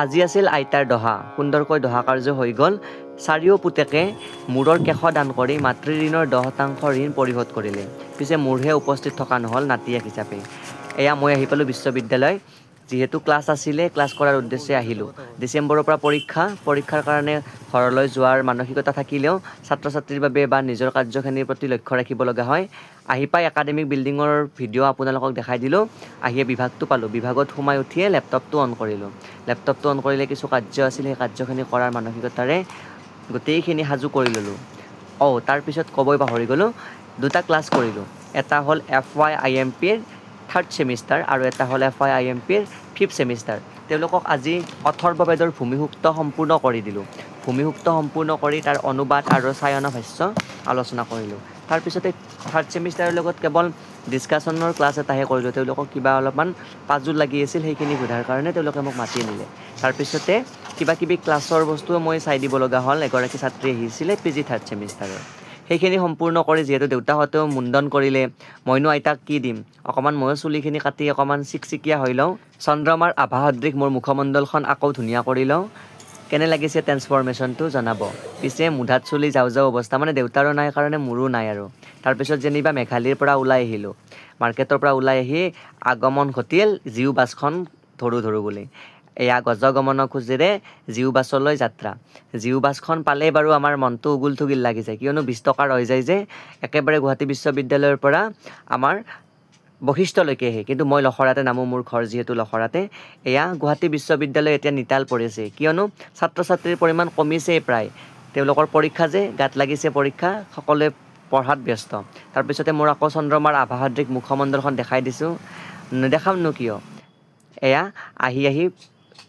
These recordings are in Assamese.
আজি আছিল আইতাৰ দহা সুন্দৰকৈ দহা কাৰ্য হৈ গ'ল চাৰিও পুতেকে মূৰৰ কেশ দান কৰি মাতৃ ঋণৰ 10% ঋণ পৰিশোধ কৰিলে পিছে মোৰহে উপস্থিত থকা নহ'ল নাতিয়েক হিচাপে এয়া মই আহি পালোঁ বিশ্ববিদ্যালয় যিহেতু ক্লাছ আছিলে ক্লাছ কৰাৰ উদ্দেশ্যে আহিলোঁ ডিচেম্বৰৰ পৰা পৰীক্ষাৰ কাৰণে ঘৰলৈ যোৱাৰ মানসিকতা থাকিলেও ছাত্ৰ ছাত্ৰীৰ বাবে বা নিজৰ কাৰ্যখিনিৰ প্ৰতি লক্ষ্য ৰাখিব লগা হয় আহি পাই একাডেমিক বিল্ডিঙৰ ভিডিঅ' আপোনালোকক দেখাই দিলোঁ আহিয়ে বিভাগটো পালোঁ বিভাগত সোমাই উঠিয়ে লেপটপটো অন কৰিলোঁ লেপটপটো অন কৰিলে কিছু কাৰ্য আছিল সেই কাৰ্যখিনি কৰাৰ মানসিকতাৰে গোটেইখিনি সাজু কৰি ল'লোঁ তাৰপিছত ক'বই পাহৰি গ'লোঁ দুটা ক্লাছ কৰিলোঁ এটা হ'ল FYIMPৰ 3rd ছেমিষ্টাৰ আৰু এটা হ'ল FYIMPৰ 5th ছেমিষ্টাৰ তেওঁলোকক আজি অথৰ্ববেদৰ ভূমিসূক্ত সম্পূৰ্ণ কৰি দিলোঁ ভূমিসূক্ত সম্পূৰ্ণ কৰি তাৰ অনুবাদ আৰু ছায়ন ভাষ্য আলোচনা কৰিলোঁ তাৰপিছতে 3rd ছেমিষ্টাৰৰ লগত কেৱল ডিছকাশ্যনৰ ক্লাছ এটাহে কৰিলোঁ তেওঁলোকক কিবা অলপমান পাজুল লাগি আছিল সেইখিনি সোধাৰ কাৰণে তেওঁলোকে মোক মাতি নিলে তাৰপিছতে কিবা কিবি ক্লাছৰ বস্তু মই চাই দিব লগা হ'ল এগৰাকী ছাত্ৰী আহিছিলে PG 3rd ছেমিষ্টাৰৰ সেইখিনি সম্পূৰ্ণ কৰি যিহেতু দেউতাহঁতেও মুণ্ডন কৰিলে মইনো আইতাক কি দিম অকণমান ময়ো চুলিখিনি কাটি অকণমান চিকচিকীয়া হৈ লওঁ চন্দ্ৰমাৰ আভাসদৃশ মোৰ মুখমণ্ডলখন আকৌ ধুনীয়া কৰি লওঁ কেনে লাগিছে ট্ৰেন্সফৰ্মেশ্যনটো জনাব পিছে মুধাত চুলি যাওঁ অৱস্থা মানে দেউতাৰো নাই কাৰণে মোৰো নাই আৰু তাৰপিছত যেনিবা মেঘালীৰ পৰা ওলাই আহিলোঁ মাৰ্কেটৰ পৰা ওলাই আহি আগমন ঘটিল জিউ বাছখন ধৰো বুলি এয়া গজগমনৰ খোজেৰে জিউ বাছলৈ যাত্ৰা জিউ বাছখন পালে বাৰু আমাৰ মনটো উগুল থুগুল লাগি যায় কিয়নো 20 টকাৰ হৈ যায় যে একেবাৰে গুৱাহাটী বিশ্ববিদ্যালয়ৰ পৰা আমাৰ বশিষ্ঠলৈকে আহে কিন্তু মই লখৰাতে নামো মোৰ ঘৰ যিহেতু লখৰাতে এয়া গুৱাহাটী বিশ্ববিদ্যালয় এতিয়া নিতাল পৰিছে কিয়নো ছাত্ৰ ছাত্ৰীৰ পৰিমাণ কমিছে প্ৰায় তেওঁলোকৰ পৰীক্ষা যে গাত লাগিছে পৰীক্ষা সকলোৱে পঢ়াত ব্যস্ত তাৰপিছতে মোৰ আকৌ চন্দ্ৰমাৰ আভাসদৃশ মুখমণ্ডলখন দেখাই দিছোঁ নেদেখামনো কিয় এয়া আহি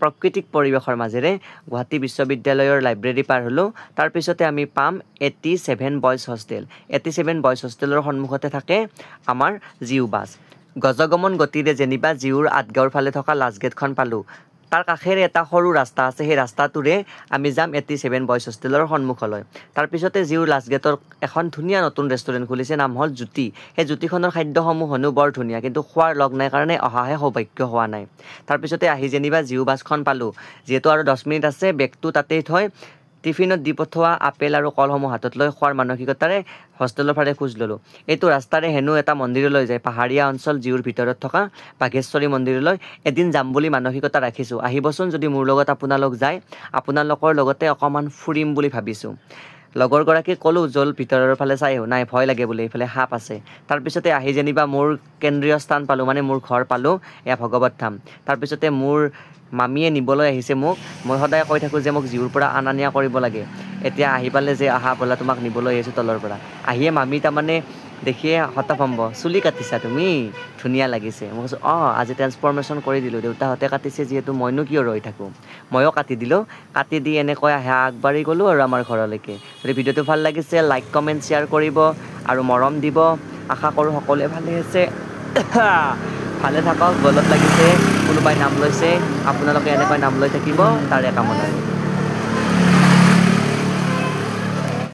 প্ৰাকৃতিক পৰিৱেশৰ মাজেৰে গুৱাহাটী বিশ্ববিদ্যালয়ৰ লাইব্ৰেৰী পাৰ হ'লোঁ তাৰপিছতে আমি পাম 87 বয়জ হোষ্টেল 87 বয়জ হোষ্টেলৰ সন্মুখতে থাকে আমাৰ জিউ বাছ গজগমন গতিৰে যেনিবা জিউৰ আঠগাঁৱৰ ফালে থকা লাষ্ট গেটখন পালোঁ তাৰ কাষেৰে এটা সৰু ৰাস্তা আছে সেই ৰাস্তাটোৰে আমি যাম 87 বয়জ হোষ্টেলৰ সন্মুখলৈ তাৰপিছতে জিউৰ লাষ্ট গেটৰ এখন ধুনীয়া নতুন ৰেষ্টুৰেণ্ট খুলিছে নাম হ'ল জ্যোতি সেই জ্যোতিখনৰ খাদ্যসমূহ হেনো বৰ ধুনীয়া কিন্তু খোৱাৰ লগ নাই কাৰণে অহাহে সৌভাগ্য হোৱা নাই তাৰপিছতে আহি যেনিবা জিউ বাছখন পালোঁ যিহেতু আৰু 10 মিনিট আছে বেগটো তাতেই থৈ টিফিনত দি পঠোৱা আপেল আৰু কলসমূহ হাতত লৈ খোৱাৰ মানসিকতাৰে হোষ্টেলৰ ফালে খোজ ল'লোঁ এইটো ৰাস্তাৰে হেনো এটা মন্দিৰলৈ যায় পাহাৰীয়া অঞ্চল জিউৰ ভিতৰত থকা বাঘেশ্বৰী মন্দিৰলৈ এদিন যাম বুলি মানসিকতা ৰাখিছোঁ আহিবচোন যদি মোৰ লগত আপোনালোক যায় আপোনালোকৰ লগতে অকণমান ফুৰিম বুলি ভাবিছোঁ লগৰগৰাকীক ক'লোঁ জল ভিতৰৰ ফালে চাই নাই ভয় লাগে বুলি এইফালে সাপ আছে তাৰপিছতে আহি যেনিবা মোৰ কেন্দ্ৰীয় স্থান পালোঁ মানে মোৰ ঘৰ পালোঁ এয়া ভগৱত ধাম তাৰপিছতে মোৰ মামীয়ে নিবলৈ আহিছে মোক মই সদায় কৈ থাকোঁ যে মোক জিউৰ পৰা অনা নিয়া কৰিব লাগে এতিয়া আহি পালে যে আহা ব'লা তোমাক নিবলৈ আহিছোঁ তলৰ পৰা আহিয়ে মামী তাৰমানে দেখিয়ে হতভম্ব চুলি কাটিছা তুমি ধুনীয়া লাগিছে মই কৈছোঁ আজি ট্ৰেন্সফৰ্মেশ্যন কৰি দিলোঁ দেউতাহঁতে কাটিছে যিহেতু মইনো কিয় ৰৈ থাকোঁ ময়ো কাটি দিলোঁ কাটি দি এনেকৈ আগবাঢ়ি গ'লোঁ আৰু আমাৰ ঘৰলৈকে যদি ভিডিঅ'টো ভাল লাগিছে লাইক কমেণ্ট শ্বেয়াৰ কৰিব আৰু মৰম দিব আশা কৰোঁ সকলোৱে ভালে আছে ভালে থাকক গলত লাগিছে কোনোবাই নাম লৈছে আপোনালোকে এনেকৈ নাম লৈ থাকিব তাৰে কামনা